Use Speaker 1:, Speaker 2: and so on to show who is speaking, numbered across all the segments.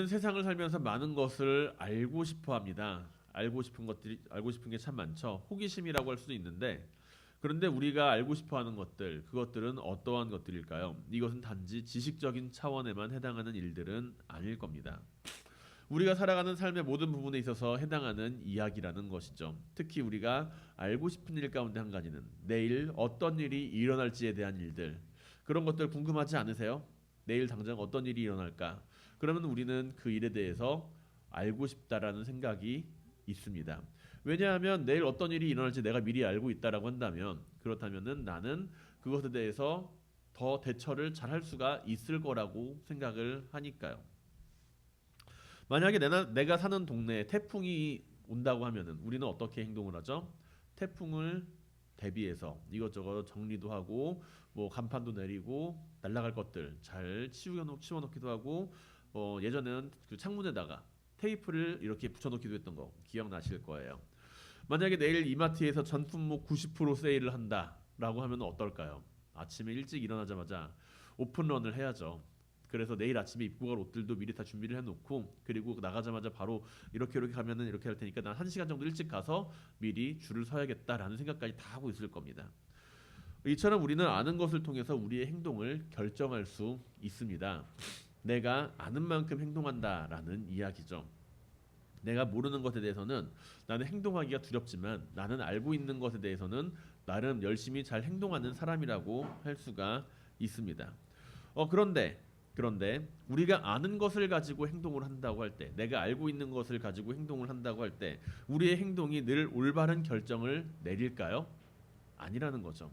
Speaker 1: 우리는 세상을 살면서 많은 것을 알고 싶어 합니다. 알고 싶은 게 참 많죠. 호기심이라고 할 수도 있는데, 그런데 우리가 알고 싶어 하는 것들, 그것들은 어떠한 것들일까요? 이것은 단지 지식적인 차원에만 해당하는 일들은 아닐 겁니다. 우리가 살아가는 삶의 모든 부분에 있어서 해당하는 이야기라는 것이죠. 특히 우리가 알고 싶은 일 가운데 한 가지는 내일 어떤 일이 일어날지에 대한 일들. 그런 것들 궁금하지 않으세요? 내일 당장 어떤 일이 일어날까? 그러면 우리는 그 일에 대해서 알고 싶다라는 생각이 있습니다. 왜냐하면 내일 어떤 일이 일어날지 내가 미리 알고 있다라고 한다면, 그렇다면은 나는 그것에 대해서 더 대처를 잘 할 수가 있을 거라고 생각을 하니까요. 만약에 내가 사는 동네에 태풍이 온다고 하면은 우리는 어떻게 행동을 하죠? 태풍을 대비해서 이것저것 정리도 하고 뭐 간판도 내리고 날아갈 것들 잘 치워놓기도 하고, 예전에는 그 창문에다가 테이프를 이렇게 붙여놓기도 했던 거 기억나실 거예요. 만약에 내일 이마트에서 전품목 90% 세일을 한다라고 하면 어떨까요? 아침에 일찍 일어나자마자 오픈런을 해야죠. 그래서 내일 아침에 입고 갈 옷들도 미리 다 준비를 해놓고, 그리고 나가자마자 바로 이렇게 가면은 이렇게 할 테니까 난 1시간 정도 일찍 가서 미리 줄을 서야겠다라는 생각까지 다 하고 있을 겁니다. 이처럼 우리는 아는 것을 통해서 우리의 행동을 결정할 수 있습니다. 내가 아는 만큼 행동한다라는 이야기죠. 내가 모르는 것에 대해서는 나는 행동하기가 두렵지만 나는 알고 있는 것에 대해서는 나름 열심히 잘 행동하는 사람이라고 할 수가 있습니다. 그런데 우리가 아는 것을 가지고 행동을 한다고 할 때, 내가 알고 있는 것을 가지고 행동을 한다고 할 때 우리의 행동이 늘 올바른 결정을 내릴까요? 아니라는 거죠.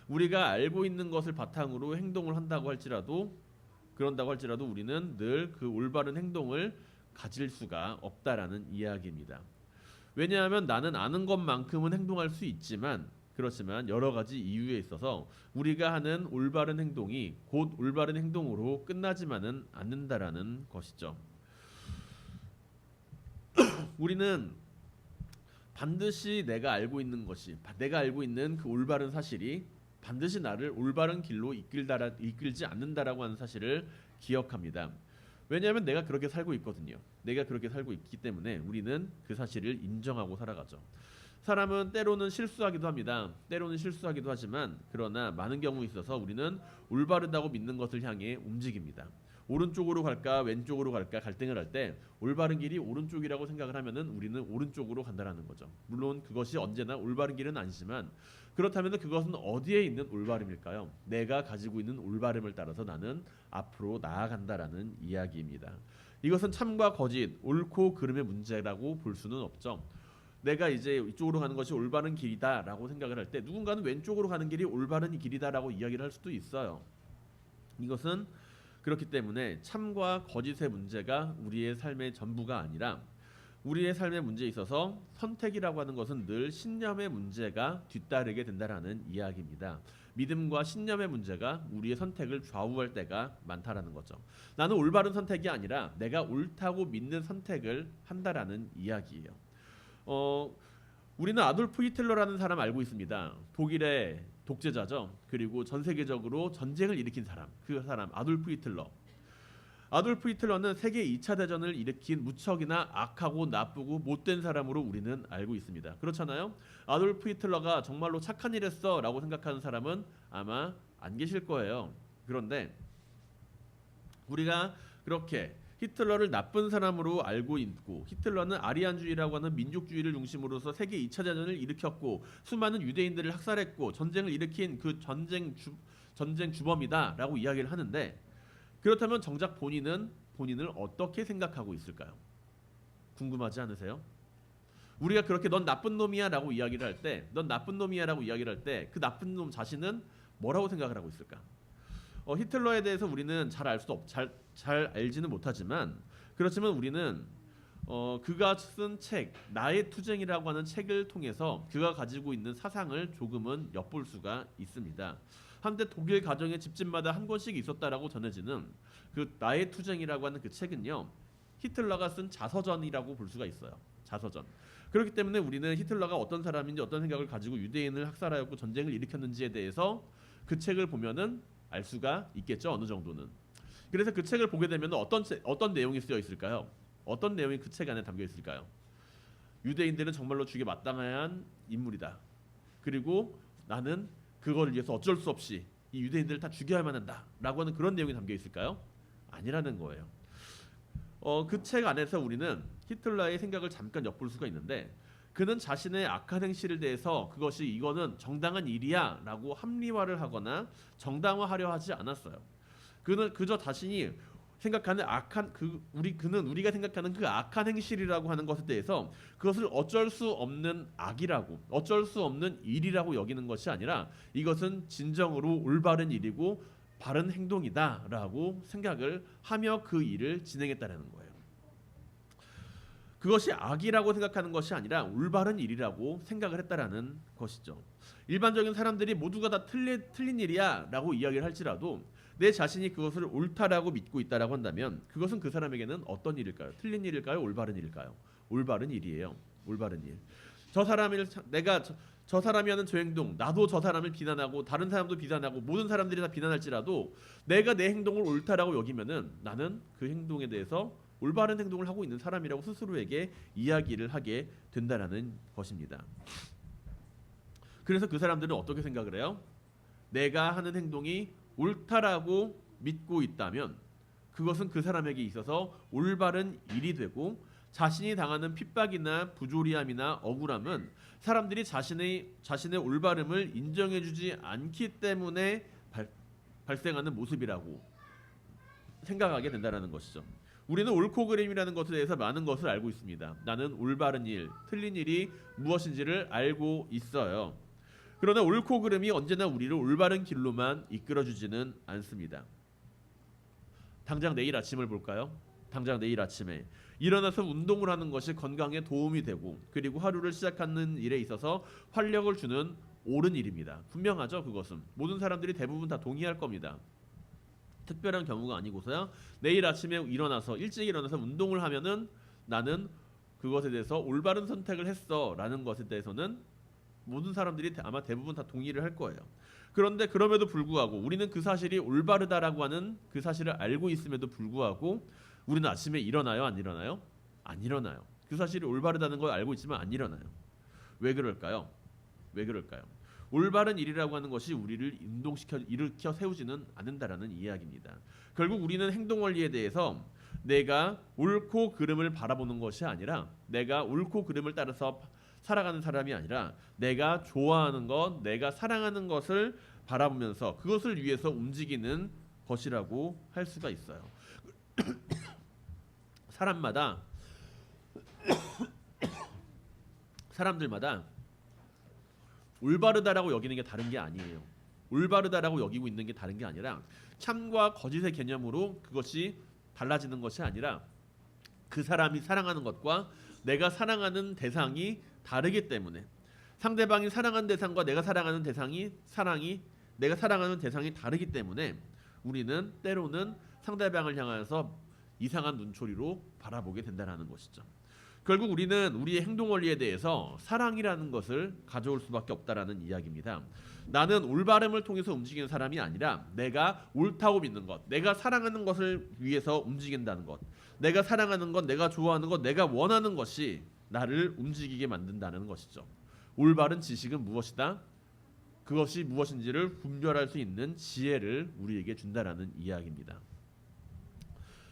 Speaker 1: 우리가 알고 있는 것을 바탕으로 행동을 한다고 할지라도, 우리는 늘 그 올바른 행동을 가질 수가 없다라는 이야기입니다. 왜냐하면 나는 아는 것만큼은 행동할 수 있지만, 그렇지만 여러 가지 이유에 있어서 우리가 하는 올바른 행동이 곧 올바른 행동으로 끝나지만은 않는다라는 것이죠. 우리는 반드시 내가 알고 있는 그 올바른 사실이 반드시 나를 올바른 길로 이끌지 않는다라고 하는 사실을 기억합니다. 왜냐하면 내가 그렇게 살고 있거든요. 내가 그렇게 살고 있기 때문에 우리는 그 사실을 인정하고 살아가죠. 사람은 때로는 실수하기도 합니다. 때로는 실수하기도 하지만, 그러나 많은 경우에 있어서 우리는 올바르다고 믿는 것을 향해 움직입니다. 오른쪽으로 갈까 왼쪽으로 갈까 갈등을 할 때 올바른 길이 오른쪽이라고 생각을 하면은 우리는 오른쪽으로 간다라는 거죠. 물론 그것이 언제나 올바른 길은 아니지만, 그렇다면 그것은 어디에 있는 올바름일까요? 내가 가지고 있는 올바름을 따라서 나는 앞으로 나아간다라는 이야기입니다. 이것은 참과 거짓, 옳고 그름의 문제라고 볼 수는 없죠. 내가 이제 이쪽으로 가는 것이 올바른 길이다라고 생각을 할 때 누군가는 왼쪽으로 가는 길이 올바른 길이다라고 이야기를 할 수도 있어요. 이것은 그렇기 때문에 참과 거짓의 문제가 우리의 삶의 전부가 아니라, 우리의 삶의 문제에 있어서 선택이라고 하는 것은 늘 신념의 문제가 뒤따르게 된다라는 이야기입니다. 믿음과 신념의 문제가 우리의 선택을 좌우할 때가 많다라는 거죠. 나는 올바른 선택이 아니라 내가 옳다고 믿는 선택을 한다라는 이야기예요. 우리는 아돌프 히틀러라는 사람 알고 있습니다. 독일의 독재자죠. 그리고 전 세계적으로 전쟁을 일으킨 사람, 그 사람 아돌프 히틀러. 아돌프 히틀러는 세계 2차 대전을 일으킨 무척이나 악하고 나쁘고 못된 사람으로 우리는 알고 있습니다. 그렇잖아요? 아돌프 히틀러가 정말로 착한 일 했어 라고 생각하는 사람은 아마 안 계실 거예요. 그런데 우리가 그렇게 히틀러를 나쁜 사람으로 알고 있고, 히틀러는 아리안주의라고 하는 민족주의를 중심으로서 세계 2차 대전을 일으켰고 수많은 유대인들을 학살했고 전쟁을 일으킨 그 전쟁 주범이다라고 이야기를 하는데, 그렇다면 정작 본인을 어떻게 생각하고 있을까요? 궁금하지 않으세요? 우리가 그렇게 넌 나쁜 놈이야라고 이야기를 할 때, 그 나쁜 놈 자신은 뭐라고 생각을 하고 있을까? 히틀러에 대해서 우리는 잘 알지는 못하지만, 그렇지만 우리는 그가 쓴 책 나의 투쟁이라고 하는 책을 통해서 그가 가지고 있는 사상을 조금은 엿볼 수가 있습니다. 한때 독일 가정의 집집마다 한 권씩 있었다라고 전해지는 그 나의 투쟁이라고 하는 그 책은요, 히틀러가 쓴 자서전이라고 볼 수가 있어요. 자서전. 그렇기 때문에 우리는 히틀러가 어떤 사람인지, 어떤 생각을 가지고 유대인을 학살하였고 전쟁을 일으켰는지에 대해서 그 책을 보면은 알 수가 있겠죠. 어느 정도는. 그래서 그 책을 보게 되면 어떤 내용이 쓰여 있을까요? 어떤 내용이 그 책 안에 담겨 있을까요? 유대인들은 정말로 죽에 마땅한 인물이다. 그리고 나는 그거를 위해서 어쩔 수 없이 이 유대인들을 다 죽여야만 한다라고 하는 그런 내용이 담겨 있을까요? 아니라는 거예요. 그 책 안에서 우리는 히틀러의 생각을 잠깐 엿볼 수가 있는데 그는 자신의 악한 행실에 대해서 그것이 이거는 정당한 일이야라고 합리화를 하거나 정당화하려 하지 않았어요. 그는 그저 자신이 생각하는 그는 우리가 생각하는 그 악한 행실이라고 하는 것에 대해서 그것을 어쩔 수 없는 악이라고, 어쩔 수 없는 일이라고 여기는 것이 아니라 이것은 진정으로 올바른 일이고 바른 행동이다라고 생각을 하며 그 일을 진행했다는 거예요. 그것이 악이라고 생각하는 것이 아니라 올바른 일이라고 생각을 했다라는 것이죠. 일반적인 사람들이 모두가 다 틀린 일이야라고 이야기를 할지라도 내 자신이 그것을 옳다라고 믿고 있다라고 한다면 그것은 그 사람에게는 어떤 일일까요? 틀린 일일까요? 올바른 일일까요? 올바른 일이에요. 올바른 일. 저 사람이 하는 저 행동, 나도 저 사람을 비난하고 다른 사람도 비난하고 모든 사람들이 다 비난할지라도 내가 내 행동을 옳다라고 여기면은 나는 그 행동에 대해서 올바른 행동을 하고 있는 사람이라고 스스로에게 이야기를 하게 된다라는 것입니다. 그래서 그 사람들은 어떻게 생각을 해요? 내가 하는 행동이 옳다라고 믿고 있다면 그것은 그 사람에게 있어서 올바른 일이 되고 자신이 당하는 핍박이나 부조리함이나 억울함은 사람들이 자신의 올바름을 인정해주지 않기 때문에 발생하는 모습이라고 생각하게 된다는 것이죠. 우리는 옳고 그름이라는 것에 대해서 많은 것을 알고 있습니다. 나는 올바른 일, 틀린 일이 무엇인지를 알고 있어요. 그러나 옳고 그름이 언제나 우리를 올바른 길로만 이끌어주지는 않습니다. 당장 내일 아침을 볼까요? 당장 내일 아침에 일어나서 운동을 하는 것이 건강에 도움이 되고 그리고 하루를 시작하는 일에 있어서 활력을 주는 옳은 일입니다. 분명하죠. 그것은 모든 사람들이 대부분 다 동의할 겁니다. 특별한 경우가 아니고서야 내일 아침에 일찍 일어나서 운동을 하면은 나는 그것에 대해서 올바른 선택을 했어라는 것에 대해서는 모든 사람들이 아마 대부분 다 동의를 할 거예요. 그런데 그럼에도 불구하고 우리는 그 사실이 올바르다라고 하는 그 사실을 알고 있음에도 불구하고 우리는 아침에 일어나요? 안 일어나요? 안 일어나요. 그 사실이 올바르다는 걸 알고 있지만 안 일어나요. 왜 그럴까요? 왜 그럴까요? 올바른 일이라고 하는 것이 우리를 일으켜 세우지는 않는다라는 이야기입니다. 결국 우리는 행동 원리에 대해서 내가 옳고 그름을 바라보는 것이 아니라 내가 옳고 그름을 따라서 살아가는 사람이 아니라 내가 좋아하는 것, 내가 사랑하는 것을 바라보면서 그것을 위해서 움직이는 것이라고 할 수가 있어요. 사람들마다 올바르다라고 여기는 게 다른 게 아니에요. 올바르다라고 여기고 있는 게 다른 게 아니라 참과 거짓의 개념으로 그것이 달라지는 것이 아니라 그 사람이 사랑하는 것과 내가 사랑하는 대상이 다르기 때문에 상대방이 사랑하는 대상과 내가 사랑하는 대상이 다르기 때문에 우리는 때로는 상대방을 향해서 이상한 눈초리로 바라보게 된다는 것이죠. 결국 우리는 우리의 행동 원리에 대해서 사랑이라는 것을 가져올 수밖에 없다라는 이야기입니다. 나는 올바름을 통해서 움직이는 사람이 아니라 내가 옳다고 믿는 것, 내가 사랑하는 것을 위해서 움직인다는 것, 내가 사랑하는 것, 내가 좋아하는 것, 내가 원하는 것이 나를 움직이게 만든다는 것이죠. 올바른 지식은 무엇이다? 그것이 무엇인지를 분별할 수 있는 지혜를 우리에게 준다라는 이야기입니다.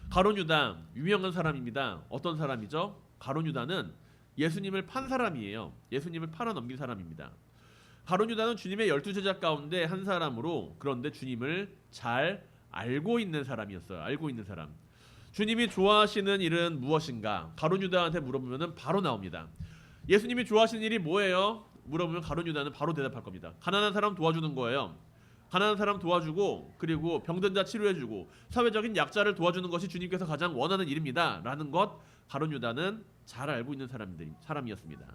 Speaker 1: 가룟 유다 유명한 사람입니다. 어떤 사람이죠? 가룟 유다는 예수님을 판 사람이에요. 예수님을 팔아 넘긴 사람입니다. 가룟 유다는 주님의 12제자 가운데 한 사람으로 그런데 주님을 잘 알고 있는 사람이었어요. 알고 있는 사람. 주님이 좋아하시는 일은 무엇인가? 가룟 유다한테 물어보면 바로 나옵니다. 예수님이 좋아하시는 일이 뭐예요? 물어보면 가룟 유다는 바로 대답할 겁니다. 가난한 사람 도와주는 거예요. 가난한 사람 도와주고 그리고 병든 자 치료해주고 사회적인 약자를 도와주는 것이 주님께서 가장 원하는 일입니다. 라는 것 가룟 유다는 잘 알고 있는 사람이었습니다.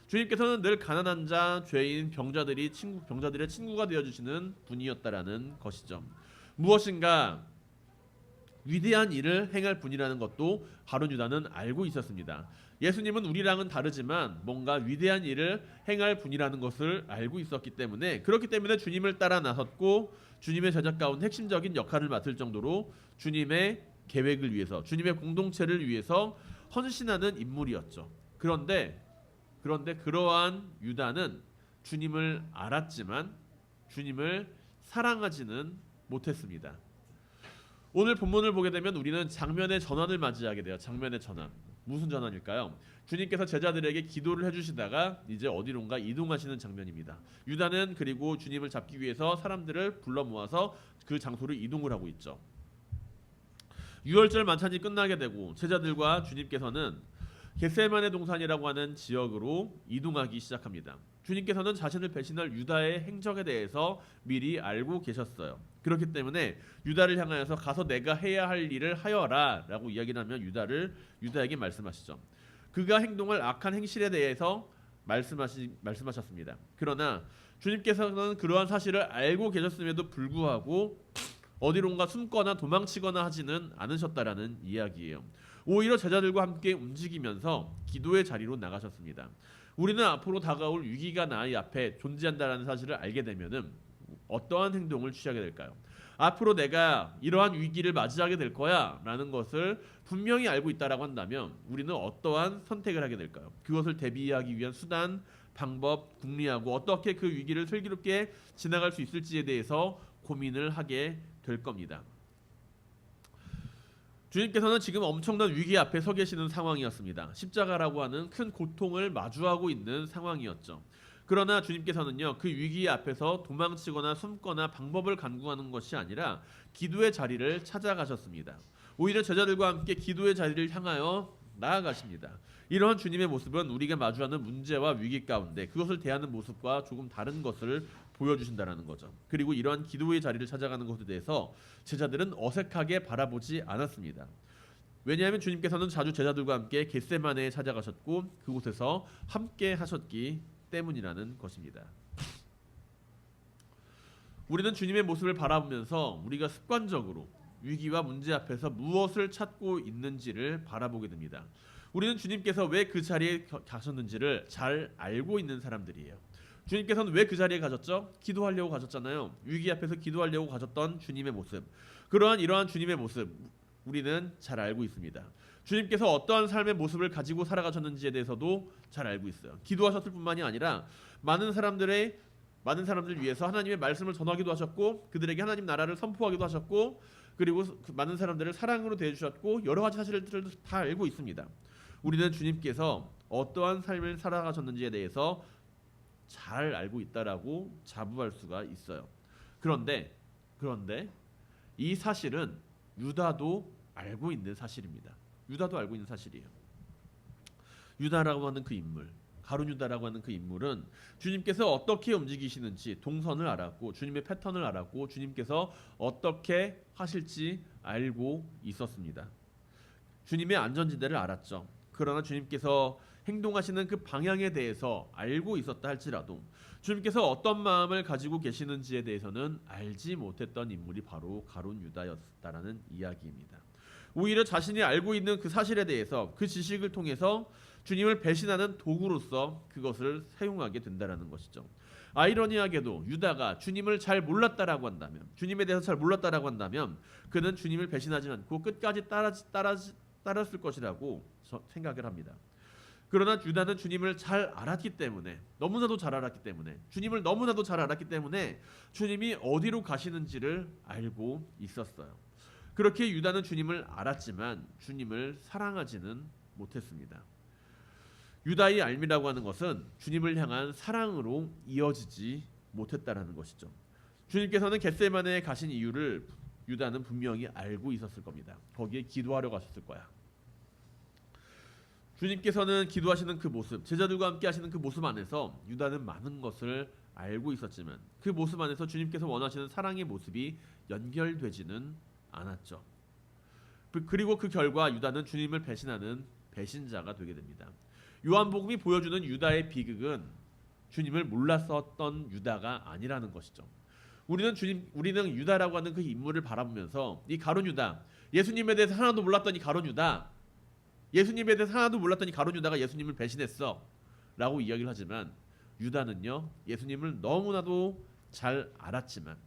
Speaker 1: 주님께서는 늘 가난한 자, 죄인, 병자들의 친구가 되어주시는 분이었다라는 것이죠. 무엇인가 위대한 일을 행할 분이라는 것도 가룟 유다는 알고 있었습니다. 예수님은 우리랑은 다르지만 뭔가 위대한 일을 행할 분이라는 것을 알고 있었기 때문에 그렇기 때문에 주님을 따라 나섰고 주님의 제자 가운데 핵심적인 역할을 맡을 정도로 주님의 계획을 위해서 주님의 공동체를 위해서 헌신하는 인물이었죠. 그런데 그러한 유다는 주님을 알았지만 주님을 사랑하지는 못했습니다. 오늘 본문을 보게 되면 우리는 장면의 전환을 맞이하게 돼요. 장면의 전환. 무슨 전환일까요? 주님께서 제자들에게 기도를 해주시다가 이제 어디론가 이동하시는 장면입니다. 유다는 그리고 주님을 잡기 위해서 사람들을 불러 모아서 그 장소로 이동을 하고 있죠. 유월절 만찬이 끝나게 되고 제자들과 주님께서는 겟세마네 동산이라고 하는 지역으로 이동하기 시작합니다. 주님께서는 자신을 배신할 유다의 행적에 대해서 미리 알고 계셨어요. 그렇기 때문에 유다를 향하여서 가서 내가 해야 할 일을 하여라 라고 이야기를 하면 유다에게 말씀하시죠. 그가 행동할 악한 행실에 대해서 말씀하셨습니다. 그러나 주님께서는 그러한 사실을 알고 계셨음에도 불구하고 어디론가 숨거나 도망치거나 하지는 않으셨다라는 이야기예요. 오히려 제자들과 함께 움직이면서 기도의 자리로 나가셨습니다. 우리는 앞으로 다가올 위기가 나의 앞에 존재한다라는 사실을 알게 되면은 어떠한 행동을 취하게 될까요? 앞으로 내가 이러한 위기를 맞이하게 될 거야 라는 것을 분명히 알고 있다라고 한다면 우리는 어떠한 선택을 하게 될까요? 그것을 대비하기 위한 수단, 방법, 궁리하고 어떻게 그 위기를 슬기롭게 지나갈 수 있을지에 대해서 고민을 하게 될 겁니다. 주님께서는 지금 엄청난 위기 앞에 서 계시는 상황이었습니다. 십자가라고 하는 큰 고통을 마주하고 있는 상황이었죠. 그러나 주님께서는요, 그 위기 앞에서 도망치거나 숨거나 방법을 간구하는 것이 아니라 기도의 자리를 찾아가셨습니다. 오히려 제자들과 함께 기도의 자리를 향하여 나아가십니다. 이러한 주님의 모습은 우리가 마주하는 문제와 위기 가운데 그것을 대하는 모습과 조금 다른 것을 보여주신다는 거죠. 그리고 이러한 기도의 자리를 찾아가는 것에 대해서 제자들은 어색하게 바라보지 않았습니다. 왜냐하면 주님께서는 자주 제자들과 함께 겟세마네에 찾아가셨고 그곳에서 함께 하셨기 때문이라는 것입니다. 우리는 주님의 모습을 바라보면서 우리가 습관적으로 위기와 문제 앞에서 무엇을 찾고 있는지를 바라보게 됩니다. 우리는 주님께서 왜 그 자리에 가셨는지를 잘 알고 있는 사람들이에요. 주님께서는 왜 그 자리에 가셨죠? 기도하려고 가셨잖아요. 위기 앞에서 기도하려고 가셨던 주님의 모습. 이러한 주님의 모습 우리는 잘 알고 있습니다. 주님께서 어떠한 삶의 모습을 가지고 살아가셨는지에 대해서도 잘 알고 있어요. 기도하셨을 뿐만이 아니라 많은 사람들 위해서 하나님의 말씀을 전하기도 하셨고 그들에게 하나님 나라를 선포하기도 하셨고 그리고 많은 사람들을 사랑으로 대해주셨고 여러 가지 사실들을 다 알고 있습니다. 우리는 주님께서 어떠한 삶을 살아가셨는지에 대해서 잘 알고 있다라고 자부할 수가 있어요. 그런데 이 사실은 유다도 알고 있는 사실입니다. 유다도 알고 있는 사실이에요. 유다라고 하는 그 인물, 가룟 유다라고 하는 그 인물은 주님께서 어떻게 움직이시는지 동선을 알았고 주님의 패턴을 알았고 주님께서 어떻게 하실지 알고 있었습니다. 주님의 안전지대를 알았죠. 그러나 주님께서 행동하시는 그 방향에 대해서 알고 있었다 할지라도 주님께서 어떤 마음을 가지고 계시는지에 대해서는 알지 못했던 인물이 바로 가룟 유다였다라는 이야기입니다. 오히려 자신이 알고 있는 그 사실에 대해서 그 지식을 통해서 주님을 배신하는 도구로서 그것을 사용하게 된다라는 것이죠. 아이러니하게도 유다가 주님을 잘 몰랐다라고 한다면, 주님에 대해서 잘 몰랐다라고 한다면 그는 주님을 배신하지 않고 끝까지 따랐을 것이라고 생각을 합니다. 그러나 유다는 주님을 잘 알았기 때문에 너무나도 잘 알았기 때문에 주님을 너무나도 잘 알았기 때문에 주님이 어디로 가시는지를 알고 있었어요. 그렇게 유다는 주님을 알았지만 주님을 사랑하지는 못했습니다. 유다의 알미라고 하는 것은 주님을 향한 사랑으로 이어지지 못했다라는 것이죠. 주님께서는 겟세마네에 가신 이유를 유다는 분명히 알고 있었을 겁니다. 거기에 기도하러 가셨을 거야. 주님께서는 기도하시는 그 모습, 제자들과 함께 하시는 그 모습 안에서 유다는 많은 것을 알고 있었지만 그 모습 안에서 주님께서 원하시는 사랑의 모습이 연결되지는 않았죠. 그리고 그 결과 유다는 주님을 배신하는 배신자가 되게 됩니다. 요한복음이 보여주는 유다의 비극은 주님을 몰랐었던 유다가 아니라는 것이죠. 우리는 유다라고 하는 그 인물을 바라보면서 이 가룟 유다, 예수님에 대해서 하나도 몰랐더니 가룟 유다, 예수님에 대해서 하나도 몰랐더니 가룟 유다가 예수님을 배신했어 라고 이야기를 하지만, 유다는요 예수님을 너무나도 잘 알았지만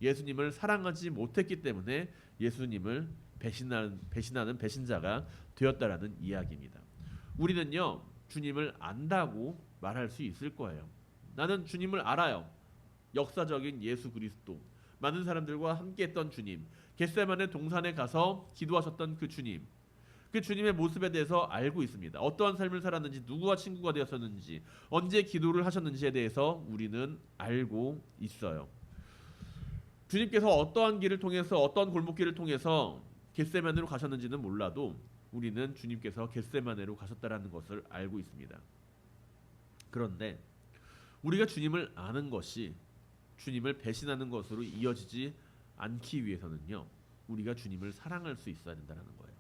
Speaker 1: 예수님을 사랑하지 못했기 때문에 예수님을 배신하는 배신자가 되었다라는 이야기입니다. 우리는요 주님을 안다고 말할 수 있을 거예요. 나는 주님을 알아요. 역사적인 예수 그리스도, 많은 사람들과 함께했던 주님, 겟세마네 동산에 가서 기도하셨던 그 주님, 그 주님의 모습에 대해서 알고 있습니다. 어떠한 삶을 살았는지, 누구와 친구가 되었었는지, 언제 기도를 하셨는지에 대해서 우리는 알고 있어요. 주님께서 어떠한 길을 통해서, 어떠한 골목길을 통해서 겟세마네로 가셨는지는 몰라도 우리는 주님께서 겟세마네로 가셨다라는 것을 알고 있습니다. 그런데 우리가 주님을 아는 것이 주님을 배신하는 것으로 이어지지 않기 위해서는요, 우리가 주님을 사랑할 수 있어야 된다는 거예요.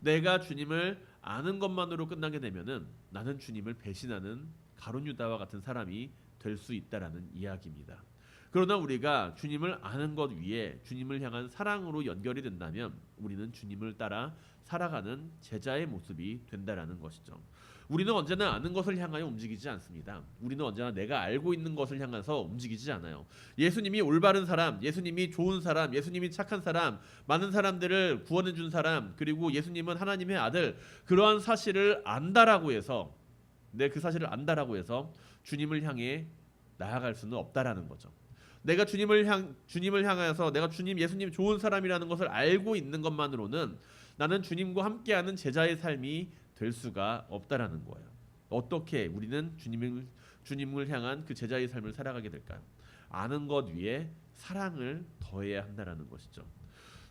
Speaker 1: 내가 주님을 아는 것만으로 끝나게 되면은 나는 주님을 배신하는 가룟 유다와 같은 사람이 될 수 있다라는 이야기입니다. 그러나 우리가 주님을 아는 것 위에 주님을 향한 사랑으로 연결이 된다면 우리는 주님을 따라 살아가는 제자의 모습이 된다라는 것이죠. 우리는 언제나 아는 것을 향하여 움직이지 않습니다. 우리는 언제나 내가 알고 있는 것을 향해서 움직이지 않아요. 예수님이 올바른 사람, 예수님이 좋은 사람, 예수님이 착한 사람, 많은 사람들을 구원해 준 사람, 그리고 예수님은 하나님의 아들, 그러한 사실을 안다라고 해서, 그 사실을 안다라고 해서 주님을 향해 나아갈 수는 없다라는 거죠. 내가 주님을 향하여서 내가 예수님 좋은 사람이라는 것을 알고 있는 것만으로는 나는 주님과 함께하는 제자의 삶이 될 수가 없다라는 거예요. 어떻게 우리는 주님을 향한 그 제자의 삶을 살아가게 될까요? 아는 것 위에 사랑을 더해야 한다라는 것이죠.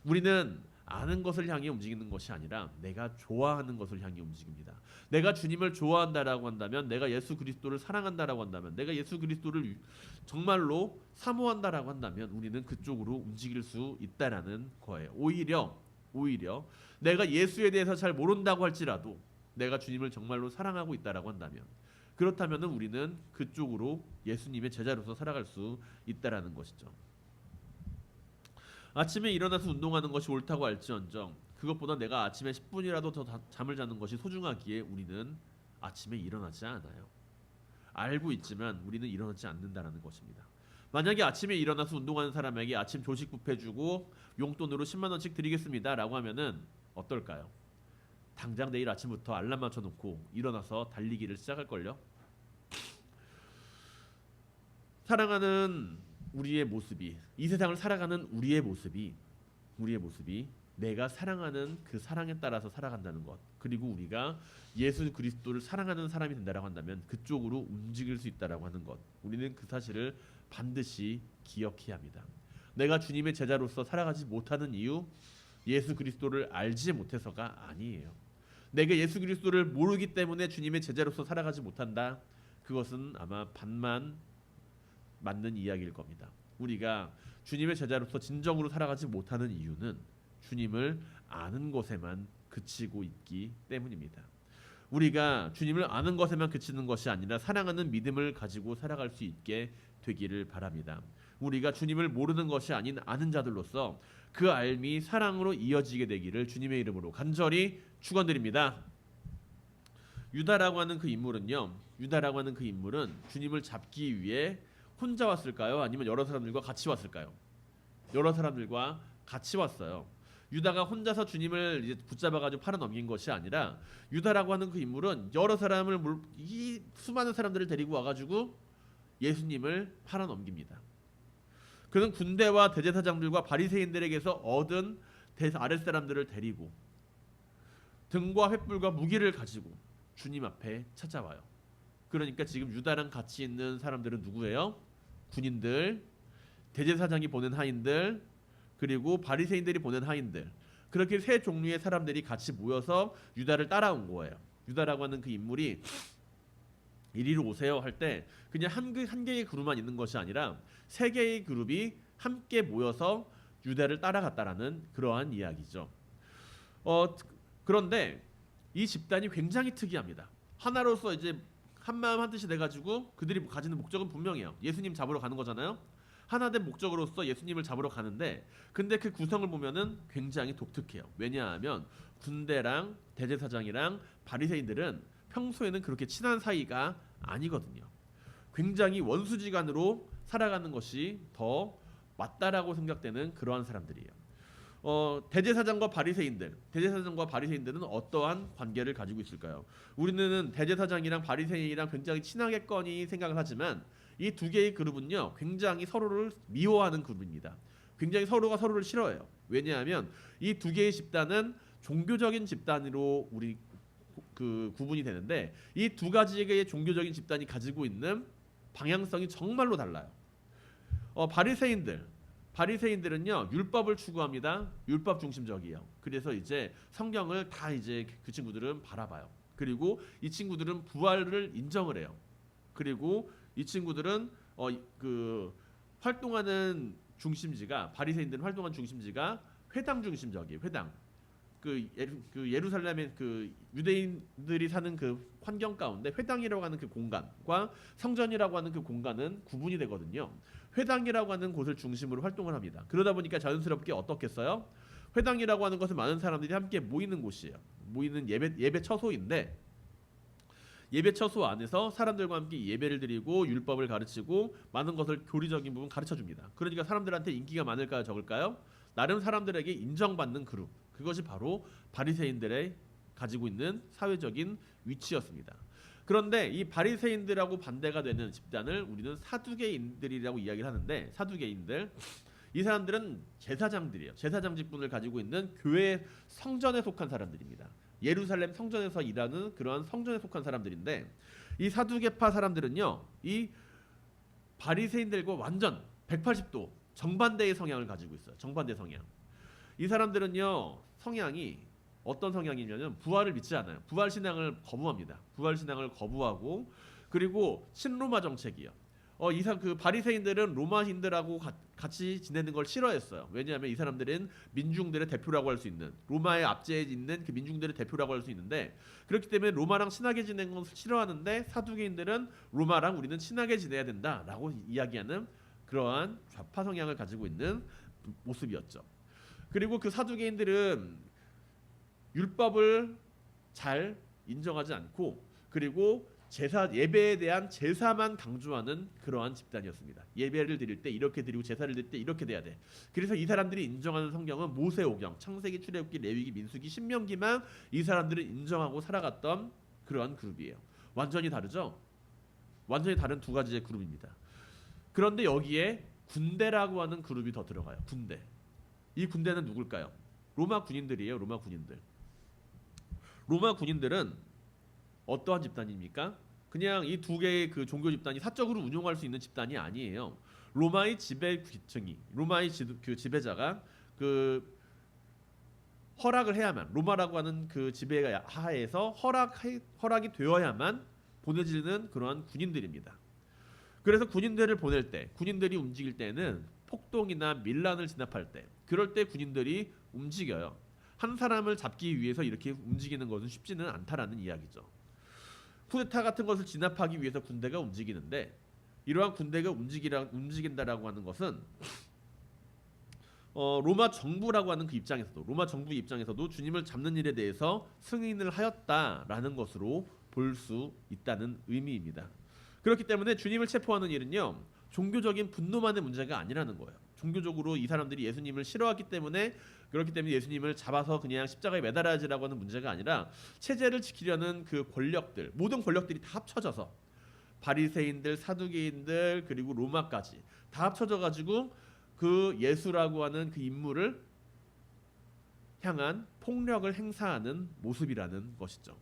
Speaker 1: 우리는 아는 것을 향해 움직이는 것이 아니라 내가 좋아하는 것을 향해 움직입니다. 내가 주님을 좋아한다라고 한다면, 내가 예수 그리스도를 사랑한다라고 한다면, 내가 예수 그리스도를 정말로 사모한다라고 한다면 우리는 그쪽으로 움직일 수 있다라는 거예요. 오히려 내가 예수에 대해서 잘 모른다고 할지라도 내가 주님을 정말로 사랑하고 있다라고 한다면, 그렇다면 우리는 그쪽으로 예수님의 제자로서 살아갈 수 있다라는 것이죠. 아침에 일어나서 운동하는 것이 옳다고 할지언정 그것보다 내가 아침에 10분이라도 더 잠을 자는 것이 소중하기에 우리는 아침에 일어나지 않아요. 알고 있지만 우리는 일어나지 않는다라는 것입니다. 만약에 아침에 일어나서 운동하는 사람에게 아침 조식 뷔페 주고 용돈으로 10만 원씩 드리겠습니다 라고 하면은 어떨까요? 당장 내일 아침부터 알람 맞춰놓고 일어나서 달리기를 시작할걸요? 사랑하는 우리의 모습이, 이 세상을 살아가는 우리의 모습이 내가 사랑하는 그 사랑에 따라서 살아간다는 것, 그리고 우리가 예수 그리스도를 사랑하는 사람이 된다라고 한다면 그쪽으로 움직일 수 있다라고 하는 것, 우리는 그 사실을 반드시 기억해야 합니다. 내가 주님의 제자로서 살아가지 못하는 이유, 예수 그리스도를 알지 못해서가 아니에요. 내가 예수 그리스도를 모르기 때문에 주님의 제자로서 살아가지 못한다, 그것은 아마 반만 맞는 이야기일 겁니다. 우리가 주님의 제자로서 진정으로 살아가지 못하는 이유는 주님을 아는 것에만 그치고 있기 때문입니다. 우리가 주님을 아는 것에만 그치는 것이 아니라 사랑하는 믿음을 가지고 살아갈 수 있게 되기를 바랍니다. 우리가 주님을 모르는 것이 아닌 아는 자들로서 그 알미 사랑으로 이어지게 되기를 주님의 이름으로 간절히 축원드립니다. 유다라고 하는 그 인물은 주님을 잡기 위해 혼자 왔을까요? 아니면 여러 사람들과 같이 왔을까요? 여러 사람들과 같이 왔어요. 유다가 혼자서 주님을 이제 붙잡아가지고 팔아넘긴 것이 아니라 유다라고 하는 그 인물은 여러 사람을 이 수많은 사람들을 데리고 와가지고 예수님을 팔아넘깁니다. 그는 군대와 대제사장들과 바리새인들에게서 얻은 아랫사람들을 데리고 등과 횃불과 무기를 가지고 주님 앞에 찾아와요. 그러니까 지금 유다랑 같이 있는 사람들은 누구예요? 군인들, 대제사장이 보낸 하인들, 그리고 바리새인들이 보낸 하인들, 그렇게 세 종류의 사람들이 같이 모여서 유다를 따라온 거예요. 유다라고 하는 그 인물이 이리로 오세요 할 때 그냥 한 개의 그룹만 있는 것이 아니라 세 개의 그룹이 함께 모여서 유다를 따라갔다라는 그러한 이야기죠. 그런데 이 집단이 굉장히 특이합니다. 하나로서 이제 한 마음 한 뜻이 돼가지고 그들이 가지는 목적은 분명해요. 예수님 잡으러 가는 거잖아요. 하나된 목적으로서 예수님을 잡으러 가는데 근데 그 구성을 보면은 굉장히 독특해요. 왜냐하면 군대랑 대제사장이랑 바리새인들은 평소에는 그렇게 친한 사이가 아니거든요. 굉장히 원수지간으로 살아가는 것이 더 맞다라고 생각되는 그러한 사람들이에요. 대제사장과 바리새인들은 어떠한 관계를 가지고 있을까요? 우리는 대제사장이랑 바리새인이랑 굉장히 친하겠거니 생각을 하지만 이 두 개의 그룹은요 굉장히 서로를 미워하는 그룹입니다. 굉장히 서로가 서로를 싫어해요. 왜냐하면 이 두 개의 집단은 종교적인 집단으로 우리 구분이 되는데 이 두 가지의 종교적인 집단이 가지고 있는 방향성이 정말로 달라요. 바리새인들은요 율법을 추구합니다. 율법 중심적이에요. 그래서 이제 성경을 다 이제 그 친구들은 바라봐요. 그리고 이 친구들은 부활을 인정을 해요. 그리고 이 친구들은 활동하는 중심지가 바리새인들은 활동하는 중심지가 회당 중심적이에요. 회당. 예루살렘의 유대인들이 사는 그 환경 가운데 회당이라고 하는 그 공간과 성전이라고 하는 그 공간은 구분이 되거든요. 회당이라고 하는 곳을 중심으로 활동을 합니다. 그러다 보니까 자연스럽게 어떻겠어요? 회당이라고 하는 것은 많은 사람들이 함께 모이는 곳이에요. 모이는 예배 처소인데 예배 처소 안에서 사람들과 함께 예배를 드리고 율법을 가르치고 많은 것을 교리적인 부분 가르쳐 줍니다. 그러니까 사람들한테 인기가 많을까요, 적을까요? 나름 사람들에게 인정받는 그룹. 그것이 바로 바리새인들의 가지고 있는 사회적인 위치였습니다. 그런데 이 바리새인들하고 반대가 되는 집단을 우리는 사두개인들이라고 이야기를 하는데 사두개인들 이 사람들은 제사장들이에요. 제사장 직분을 가지고 있는 교회 성전에 속한 사람들입니다. 예루살렘 성전에서 일하는 그러한 성전에 속한 사람들인데 이 사두개파 사람들은요 이 바리새인들과 완전 180도 정반대의 성향을 가지고 있어요. 정반대 성향. 이 사람들은요 성향이 어떤 성향이냐면 부활을 믿지 않아요. 부활 신앙을 거부합니다. 부활 신앙을 거부하고 그리고 친로마 정책이요. 바리새인들은 로마인들하고 같이 지내는 걸 싫어했어요. 왜냐하면 이 사람들은 민중들의 대표라고 할 수 있는 로마의 압제에 있는 그 민중들의 대표라고 할 수 있는데 그렇기 때문에 로마랑 친하게 지내는 것을 싫어하는데 사두개인들은 로마랑 우리는 친하게 지내야 된다라고 이야기하는 그러한 좌파 성향을 가지고 있는 모습이었죠. 그리고 그 사두개인들은 율법을 잘 인정하지 않고 그리고 예배에 대한 제사만 강조하는 그러한 집단이었습니다. 예배를 드릴 때 이렇게 드리고 제사를 드릴 때 이렇게 돼야 돼. 그래서 이 사람들이 인정하는 성경은 모세오경, 창세기, 출애굽기, 레위기, 민수기, 신명기만 이 사람들은 인정하고 살아갔던 그러한 그룹이에요. 완전히 다르죠? 완전히 다른 두 가지의 그룹입니다. 그런데 여기에 군대라고 하는 그룹이 더 들어가요. 군대. 이 군대는 누굴까요? 로마 군인들이에요. 로마 군인들. 로마 군인들은 어떠한 집단입니까? 그냥 이 두 개의 그 종교 집단이 사적으로 운용할 수 있는 집단이 아니에요. 로마의 지배층이 로마의 지배자가 허락을 해야만 로마라고 하는 그 지배 하에서 허락이 되어야만 보내지는 그러한 군인들입니다. 그래서 군인들을 보낼 때 군인들이 움직일 때는 폭동이나 밀란을 진압할 때 그럴 때 군인들이 움직여요. 한 사람을 잡기 위해서 이렇게 움직이는 것은 쉽지는 않다라는 이야기죠. 쿠데타 같은 것을 진압하기 위해서 군대가 움직이는데 이러한 군대가 움직인다라고 하는 것은 로마 정부라고 하는 로마 정부 입장에서도 주님을 잡는 일에 대해서 승인을 하였다라는 것으로 볼 수 있다는 의미입니다. 그렇기 때문에 주님을 체포하는 일은요 종교적인 분노만의 문제가 아니라는 거예요. 종교적으로 이 사람들이 예수님을 싫어하기 때문에 그렇기 때문에 예수님을 잡아서 그냥 십자가에 매달아야지라고 하는 문제가 아니라 체제를 지키려는 그 권력들 모든 권력들이 다 합쳐져서 바리새인들, 사두개인들 그리고 로마까지 다 합쳐져 가지고 그 예수라고 하는 그 인물을 향한 폭력을 행사하는 모습이라는 것이죠.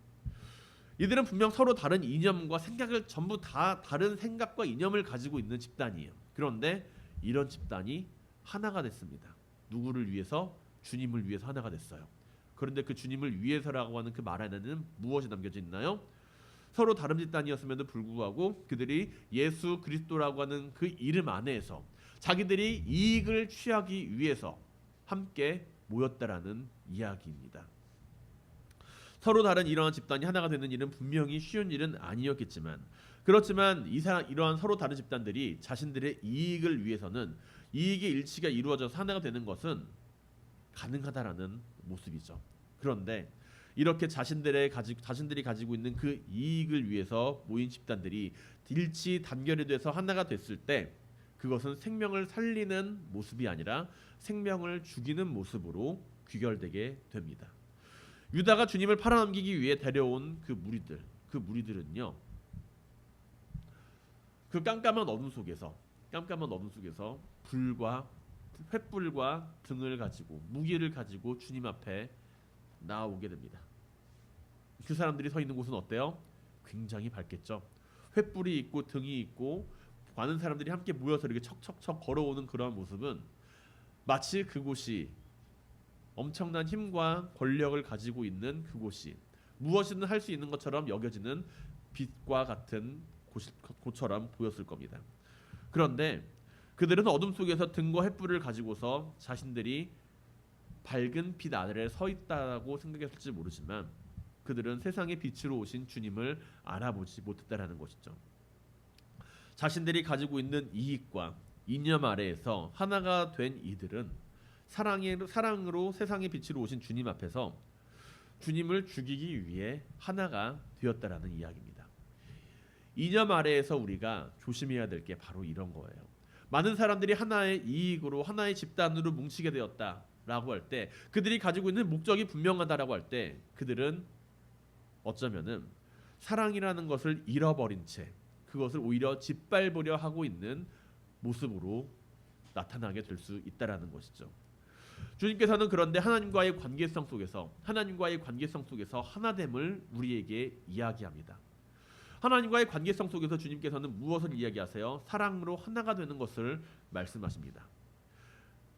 Speaker 1: 이들은 분명 서로 다른 이념과 생각을 전부 다 다른 생각과 이념을 가지고 있는 집단이에요. 그런데 이런 집단이 하나가 됐습니다. 누구를 위해서? 주님을 위해서 하나가 됐어요. 그런데 그 주님을 위해서라고 하는 그 말 안에는 무엇이 담겨져 있나요? 서로 다른 집단이었음에도 불구하고 그들이 예수 그리스도라고 하는 그 이름 안에서 자기들이 이익을 취하기 위해서 함께 모였다라는 이야기입니다. 서로 다른 이러한 집단이 하나가 되는 일은 분명히 쉬운 일은 아니었겠지만 그렇지만 이러한 서로 다른 집단들이 자신들의 이익을 위해서는 이익의 일치가 이루어져서 하나가 되는 것은 가능하다라는 모습이죠. 그런데 이렇게 자신들이 가지고 있는 그 이익을 위해서 모인 집단들이 일치 단결이 돼서 하나가 됐을 때 그것은 생명을 살리는 모습이 아니라 생명을 죽이는 모습으로 귀결되게 됩니다. 유다가 주님을 팔아넘기기 위해 데려온 그 무리들은요. 그 깜깜한 어둠 속에서 횃불과 등을 가지고 무기를 가지고 주님 앞에 나오게 됩니다. 그 사람들이 서 있는 곳은 어때요? 굉장히 밝겠죠. 횃불이 있고 등이 있고 많은 사람들이 함께 모여서 이렇게 척척척 걸어오는 그러한 모습은 마치 그곳이 엄청난 힘과 권력을 가지고 있는 그곳이 무엇이든 할 수 있는 것처럼 여겨지는 빛과 같은 곳처럼 보였을 겁니다. 그런데 그들은 어둠 속에서 등과 횃불을 가지고서 자신들이 밝은 빛 아래에 서 있다고 생각했을지 모르지만 그들은 세상의 빛으로 오신 주님을 알아보지 못했다라는 것이죠. 자신들이 가지고 있는 이익과 이념 아래에서 하나가 된 이들은 사랑으로 세상의 빛으로 오신 주님 앞에서 주님을 죽이기 위해 하나가 되었다라는 이야기입니다. 이념 아래에서 우리가 조심해야 될 게 바로 이런 거예요. 많은 사람들이 하나의 이익으로 하나의 집단으로 뭉치게 되었다라고 할 때 그들이 가지고 있는 목적이 분명하다라고 할 때 그들은 어쩌면은 사랑이라는 것을 잃어버린 채 그것을 오히려 짓밟으려 하고 있는 모습으로 나타나게 될 수 있다라는 것이죠. 주님께서는 그런데 하나님과의 관계성 속에서 하나됨을 우리에게 이야기합니다. 하나님과의 관계성 속에서 주님께서는 무엇을 이야기하세요? 사랑으로 하나가 되는 것을 말씀하십니다.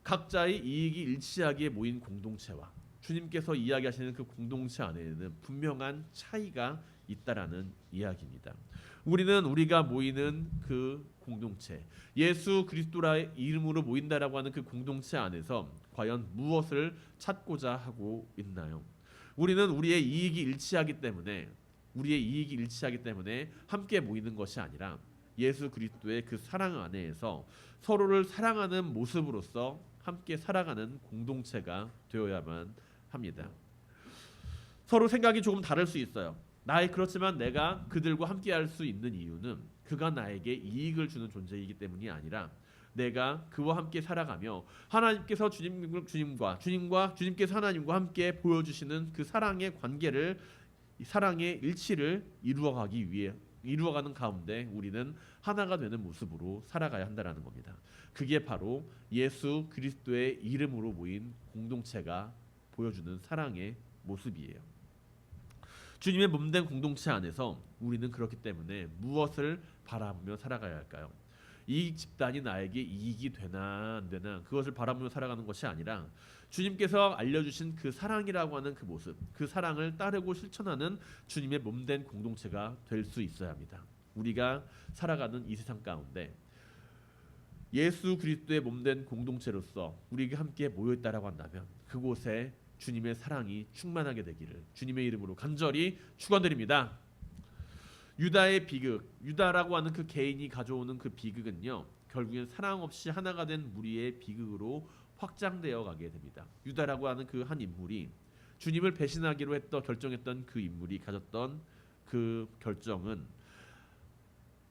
Speaker 1: 각자의 이익이 일치하기에 모인 공동체와 주님께서 이야기하시는 그 공동체 안에는 분명한 차이가 있다라는 이야기입니다. 우리가 모이는 그 공동체, 예수 그리스도의 이름으로 모인다라고 하는 그 공동체 안에서 과연 무엇을 찾고자 하고 있나요? 우리는 우리의 이익이 일치하기 때문에 함께 모이는 것이 아니라 예수 그리스도의 그 사랑 안에서 서로를 사랑하는 모습으로서 함께 살아가는 공동체가 되어야만 합니다. 서로 생각이 조금 다를 수 있어요. 그렇지만 내가 그들과 함께 할 수 있는 이유는 그가 나에게 이익을 주는 존재이기 때문이 아니라 내가 그와 함께 살아가며 하나님께서 주님께서 하나님과 함께 보여주시는 그 사랑의 관계를 사랑의 일치를 이루어가는 가운데 우리는 하나가 되는 모습으로 살아가야 한다라는 겁니다. 그게 바로 예수 그리스도의 이름으로 모인 공동체가 보여주는 사랑의 모습이에요. 주님의 몸된 공동체 안에서 우리는 그렇기 때문에 무엇을 바라보며 살아가야 할까요? 이 집단이 나에게 이익이 되나 안 되나 그것을 바라보며 살아가는 것이 아니라 주님께서 알려주신 그 사랑이라고 하는 그 모습, 그 사랑을 따르고 실천하는 주님의 몸된 공동체가 될 수 있어야 합니다. 우리가 살아가는 이 세상 가운데 예수 그리스도의 몸된 공동체로서 우리가 함께 모여있다라고 한다면 그곳에 주님의 사랑이 충만하게 되기를 주님의 이름으로 간절히 축원드립니다. 유다의 비극, 유다라고 하는 그 개인이 가져오는 그 비극은요, 결국엔 사랑 없이 하나가 된 무리의 비극으로 확장되어 가게 됩니다. 유다라고 하는 그 한 인물이 주님을 배신하기로 결정했던 그 인물이 가졌던 그 결정은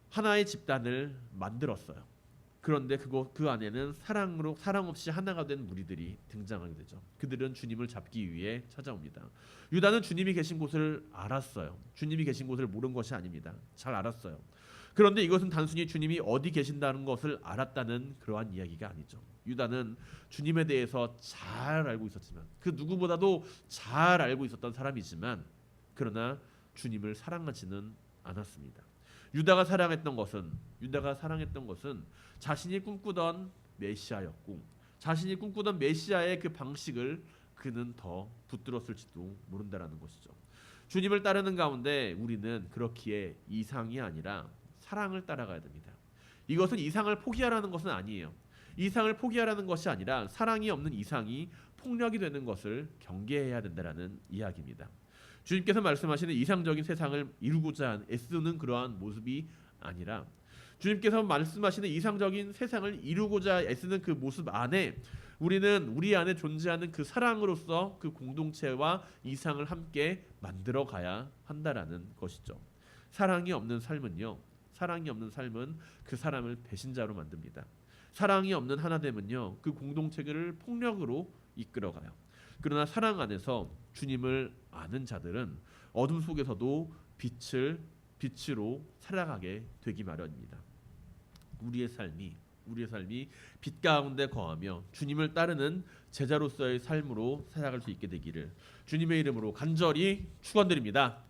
Speaker 1: 하나의 집단을 만들었어요. 그런데 그 안에는 사랑 없이 하나가 된 무리들이 등장하게 되죠. 그들은 주님을 잡기 위해 찾아옵니다. 유다는 주님이 계신 곳을 알았어요. 주님이 계신 곳을 모른 것이 아닙니다. 잘 알았어요. 그런데 이것은 단순히 주님이 어디 계신다는 것을 알았다는 그러한 이야기가 아니죠. 유다는 주님에 대해서 잘 알고 있었지만 그 누구보다도 잘 알고 있었던 사람이지만 그러나 주님을 사랑하지는 않았습니다. 유다가 사랑했던 것은 자신이 꿈꾸던 메시아였고 자신이 꿈꾸던 메시아의 그 방식을 그는 더 붙들었을지도 모른다라는 것이죠. 주님을 따르는 가운데 우리는 그렇기에 이상이 아니라 사랑을 따라가야 됩니다. 이것은 이상을 포기하라는 것은 아니에요. 이상을 포기하라는 것이 아니라 사랑이 없는 이상이 폭력이 되는 것을 경계해야 된다라는 이야기입니다. 주님께서 말씀하시는 이상적인 세상을 이루고자 애쓰는 그러한 모습이 아니라 주님께서 말씀하시는 이상적인 세상을 이루고자 애쓰는 그 모습 안에 우리는 우리 안에 존재하는 그 사랑으로서 그 공동체와 이상을 함께 만들어 가야 한다라는 것이죠. 사랑이 없는 삶은요. 사랑이 없는 삶은 그 사람을 배신자로 만듭니다. 사랑이 없는 하나됨은요. 그 공동체를 폭력으로 이끌어가요. 그러나 사랑 안에서 주님을 아는 자들은 어둠 속에서도 빛으로 살아가게 되기 마련입니다. 우리의 삶이 빛 가운데 거하며 주님을 따르는 제자로서의 삶으로 살아갈 수 있게 되기를 주님의 이름으로 간절히 축원드립니다.